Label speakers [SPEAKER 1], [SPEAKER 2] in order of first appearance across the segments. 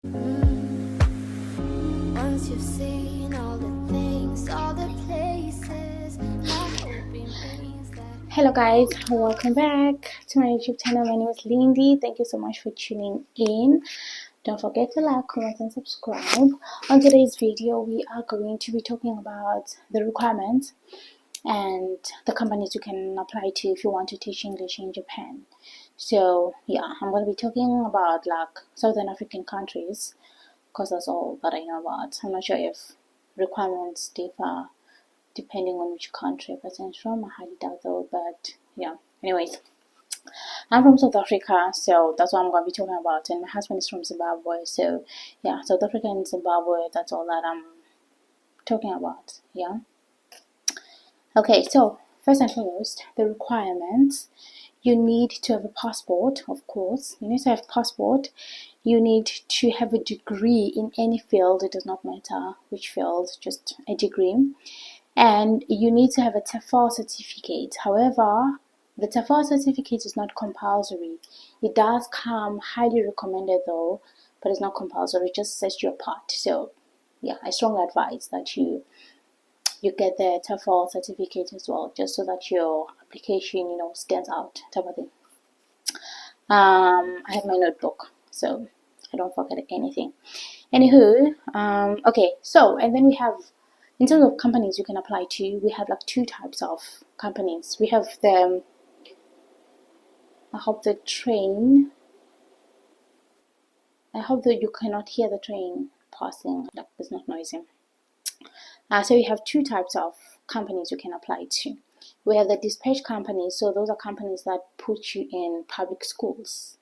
[SPEAKER 1] Once you've seen all the things, all the places, not hoping means that. Hello guys, welcome back to my YouTube channel. My name is Lindy. Thank you so much for tuning in. Don't forget to like, comment and subscribe. On today's video we are going to be talking about the requirements and the companies you can apply to if you want to teach English in Japan. So yeah, I'm going to be talking about like Southern African countries because that's all that I know about. I'm not sure if requirements differ depending on which country a person is from. I highly doubt though, but yeah. Anyways, I'm from South Africa, so that's what I'm going to be talking about. And my husband is from Zimbabwe, so yeah, South Africa and Zimbabwe, that's all that I'm talking about. Yeah. Okay, so first and foremost, the requirements. You need to have a passport, of course. You need to have a passport. You need to have a degree in any field. It does not matter which field, just a degree. And you need to have a TEFL certificate. However, the TEFL certificate is not compulsory. It does come highly recommended though, but it's not compulsory. It just sets you apart. So yeah, I strongly advise that you get the TEFL certificate as well, just so that your application, stands out, type of thing. I have my notebook, so I don't forget anything. Anywho, okay, so, and then we have, in terms of companies you can apply to, we have like two types of companies. We have the, I hope that you cannot hear the train passing, like it's not noisy. So you have two types of companies you can apply to. We have the dispatch companies, so those are companies that put you in public schools.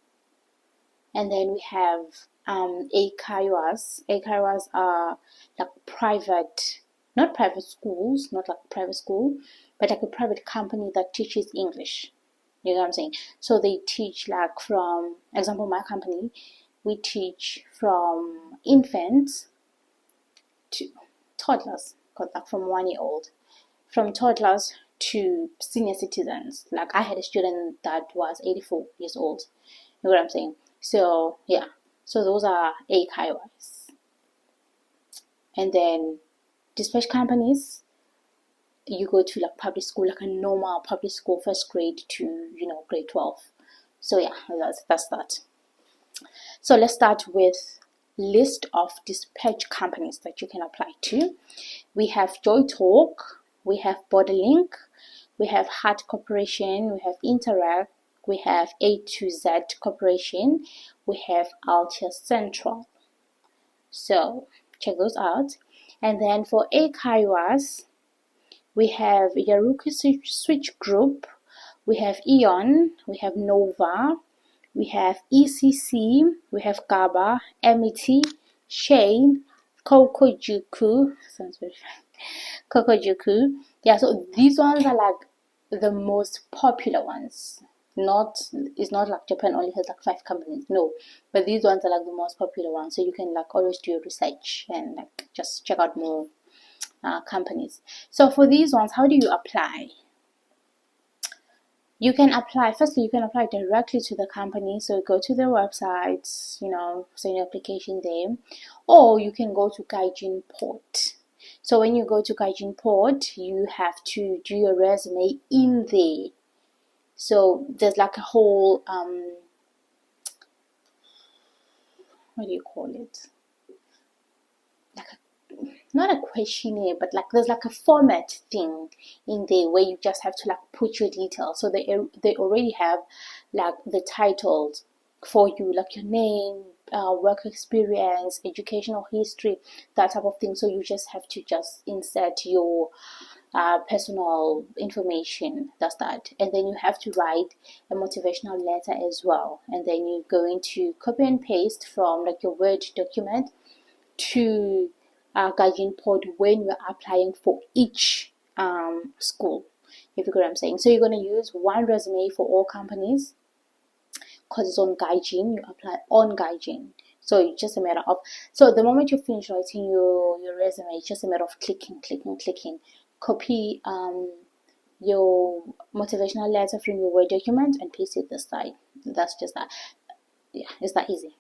[SPEAKER 1] And then we have eikaiwas. Eikaiwas are like private, not private schools, not like private school, but like a private company that teaches English. You know what I'm saying? So they teach like from, example, my company, we teach from infants to toddlers, like from 1 year old, from toddlers to senior citizens. Like I had a student that was 84 years old. You know what I'm saying? So yeah, so those are eikaiwas. And then dispatch companies, you go to like public school, like a normal public school, first grade to grade 12. So yeah, that's that. So let's start with list of dispatch companies that you can apply to. We have Joy Talk, we have Borderlink, we have Heart Corporation, we have Interact, we have A to Z Corporation, we have Altia Central. So check those out. And then for eikaiwas, we have Yaruki Switch Group, we have Eon, we have Nova, we have ECC, we have GABA, MET, Shane, Kokojuku. Sounds very fun. Kokojuku. Yeah, so these ones are like the most popular ones. It's not like Japan only has like 5 companies. No, but these ones are like the most popular ones. So you can like always do your research and like just check out more companies. So for these ones, how do you apply? You can apply, firstly, you can apply directly to the company. So go to their websites, send your application there. Or you can go to Gaijinpot. So when you go to Gaijinpot, you have to do your resume in there. So there's like a whole, what do you call it? Not a questionnaire, but like there's like a format thing in there where you just have to like put your details. So they already have like the titles for you, like your name, work experience, educational history, that type of thing. So you just have to just insert your personal information. That's that. And then you have to write a motivational letter as well. And then you're going to copy and paste from like your Word document to Gaijinpot when you're applying for each school, if you get what I'm saying. So you're going to use one resume for all companies because it's on Gaijin. You apply on Gaijin. So it's just a matter of, so the moment you finish writing your resume, it's just a matter of clicking, copy your motivational letter from your Word document and paste it this side. That's just that. Yeah, it's that easy.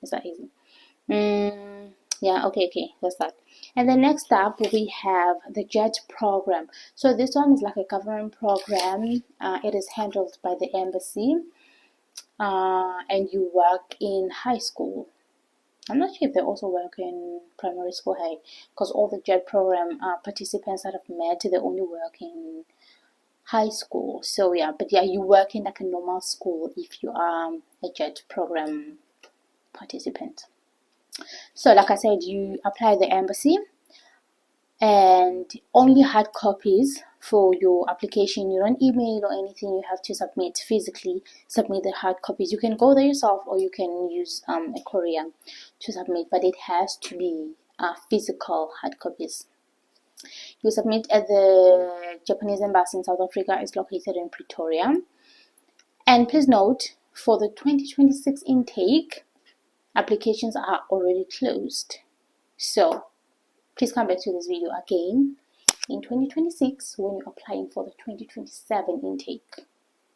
[SPEAKER 1] Yeah, okay, that's that. And then next up we have the JET program. So this one is like a government program. It is handled by the embassy, and you work in high school. I'm not sure if they also work in primary school, hey, because all the JET program participants that I've met, they only work in high school. So yeah, but yeah, you work in like a normal school if you are a JET program participant. So like I said, you apply the embassy, and only hard copies for your application. You don't email or anything. You have to submit physically, submit the hard copies. You can go there yourself, or you can use a courier to submit, but it has to be physical hard copies. You submit at the Japanese embassy in South Africa. Is located in Pretoria. And please note, for the 2026 intake, applications are already closed. So please come back to this video again in 2026 when you're applying for the 2027 intake.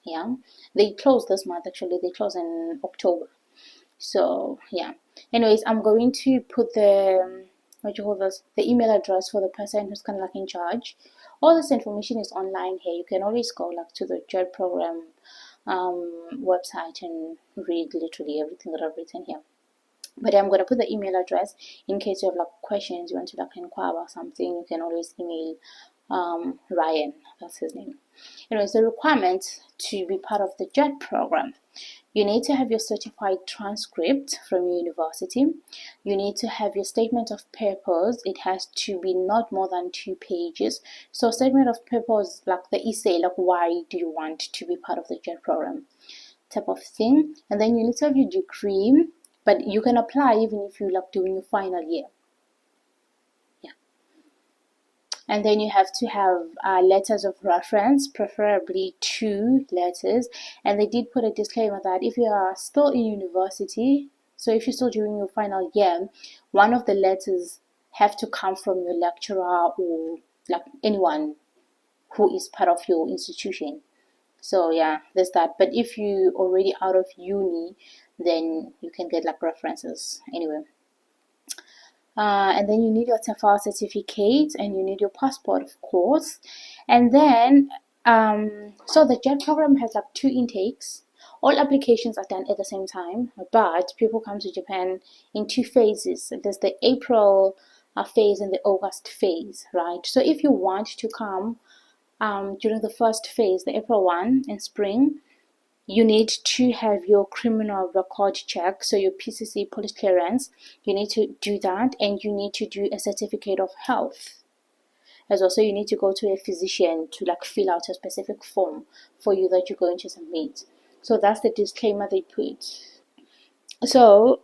[SPEAKER 1] Yeah, they close this month. Actually, they close in October. So yeah, anyways, I'm going to put the the email address for the person who's kind of like in charge. All this information is online here. You can always go like to the JET program website and read literally everything that I've written here. But I'm going to put the email address in case you have like questions, you want to like inquire about something. You can always email Ryan, that's his name. Anyways, the requirement to be part of the JET program: you need to have your certified transcript from your university. You need to have your statement of purpose. It has to be not more than 2 pages. So statement of purpose, like the essay, like why do you want to be part of the JET program type of thing. And then you need to have your degree, but you can apply even if you like doing your final year. Yeah. And then you have to have letters of reference, preferably 2 letters. And they did put a disclaimer that if you are still in university, so if you're still doing your final year, one of the letters have to come from your lecturer or like anyone who is part of your institution. So yeah, there's that. But if you already out of uni, then you can get like references anyway. And then you need your TEFL certificate, and you need your passport, of course. And then so the JET program has like 2 intakes. All applications are done at the same time, but people come to Japan in 2 phases. There's the April phase and the August phase, right? So if you want to come during the first phase, the April one in spring, you need to have your criminal record check, so your PCC, police clearance. You need to do that, and you need to do a certificate of health as well. So you need to go to a physician to like fill out a specific form for you that you're going to submit. So that's the disclaimer they put. So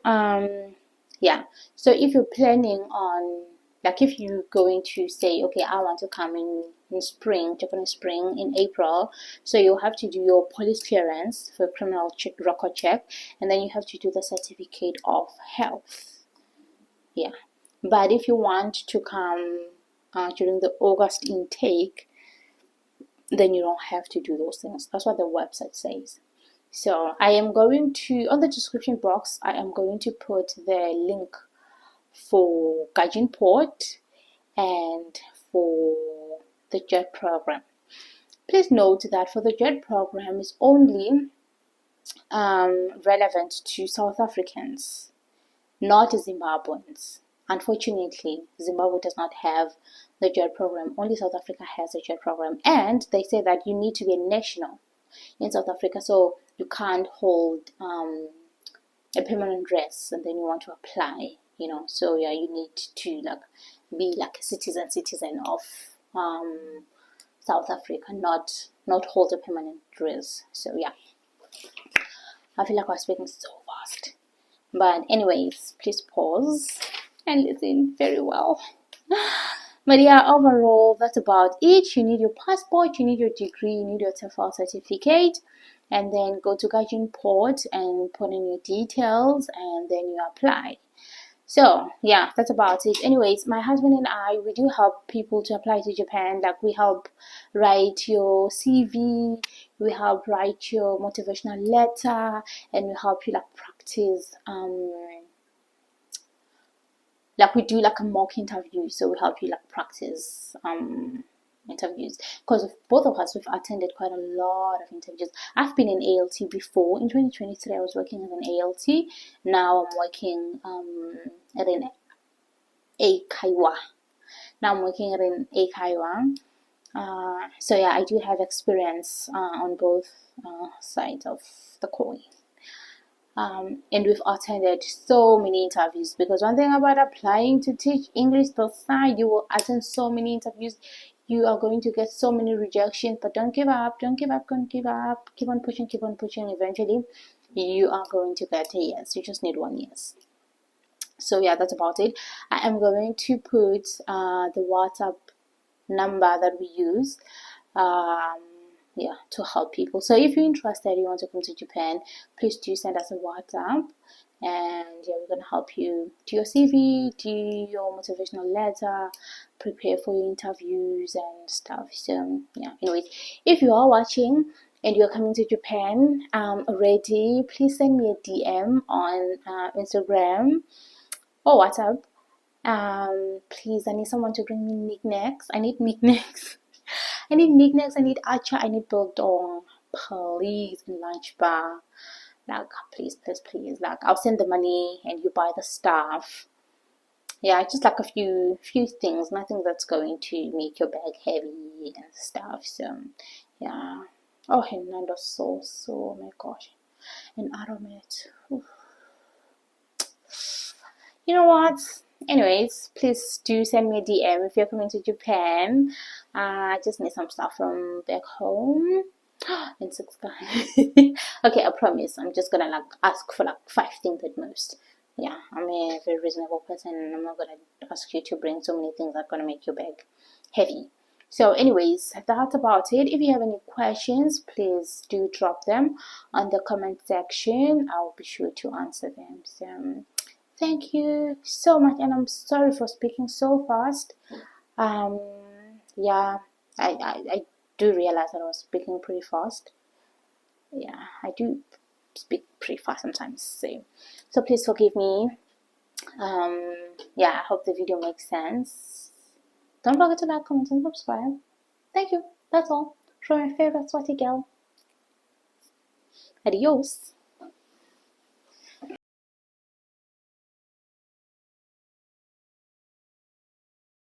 [SPEAKER 1] yeah, so if you're planning on, like if you're going to say, okay, I want to come in spring, Japanese spring, in April, so you'll have to do your police clearance for criminal record check, and then you have to do the certificate of health. Yeah, but if you want to come during the August intake, then you don't have to do those things. That's what the website says. So I am going to, on the description box, I am going to put the link for Gaijinpot and for the JET program. Please note that for the JET program is only relevant to South Africans, not Zimbabweans. Unfortunately, Zimbabwe does not have the JET program. Only South Africa has a JET program, and they say that you need to be a national in South Africa, so you can't hold a permanent address and then you want to apply, you know. So yeah, you need to like be like a citizen of South Africa, not hold a permanent address. So yeah, I feel like I was speaking so fast, but anyways, please pause and listen very well. But yeah, overall, that's about it. You need your passport, you need your degree, you need your TEFL certificate, and then go to Gaijinpot and put in your details, and then you apply. So yeah, that's about it. Anyways, my husband and I, we do help people to apply to Japan. Like we help write your CV, we help write your motivational letter, and we help you like practice like we do like a mock interview, so we help you like practice interviews, because both of us, we've attended quite a lot of interviews. I've been in ALT before. In 2023 I was working as an ALT. Now I'm working at an Eikaiwa. Now I'm working at an Eikaiwa. So yeah, I do have experience on both sides of the coin. And we've attended so many interviews, because one thing about applying to teach English the side, you will attend so many interviews. You are going to get so many rejections, but don't give up, don't give up, don't give up. Keep on pushing, keep on pushing. Eventually, you are going to get a yes. You just need one yes. So yeah, that's about it. I am going to put the WhatsApp number that we use yeah, to help people. So if you're interested, you want to come to Japan, please do send us a WhatsApp, and yeah, we're gonna help you do your CV, do your motivational letter, prepare for your interviews and stuff. So yeah, anyways, if you are watching and you're coming to Japan already, please send me a DM on Instagram or WhatsApp. Please, I need someone to bring me knickknacks. I need knickknacks. I need knickknacks. I need acha. I need biltong. Please, in lunch bar. Like, please, please, please. Like, I'll send the money and you buy the stuff. Yeah, just like a few things. Nothing that's going to make your bag heavy and stuff. So, yeah. Oh, Hernando sauce. Oh my gosh. And Aromat. You know what? Anyways, please do send me a DM if you're coming to Japan. I just need some stuff from back home. And okay, I promise. I'm just gonna like ask for like 5 things at most. Yeah, I'm a very reasonable person, and I'm not gonna ask you to bring so many things that are gonna make your bag heavy. So anyways, that's about it. If you have any questions, please do drop them on the comment section. I'll be sure to answer them. So thank you so much, and I'm sorry for speaking so fast. Yeah, I do realize that I was speaking pretty fast. Yeah, I do speak pretty fast sometimes. So please forgive me. Yeah, I hope the video makes sense. Don't forget to like, comment, and subscribe. Thank you. That's all. From my favorite Swati girl. Adios.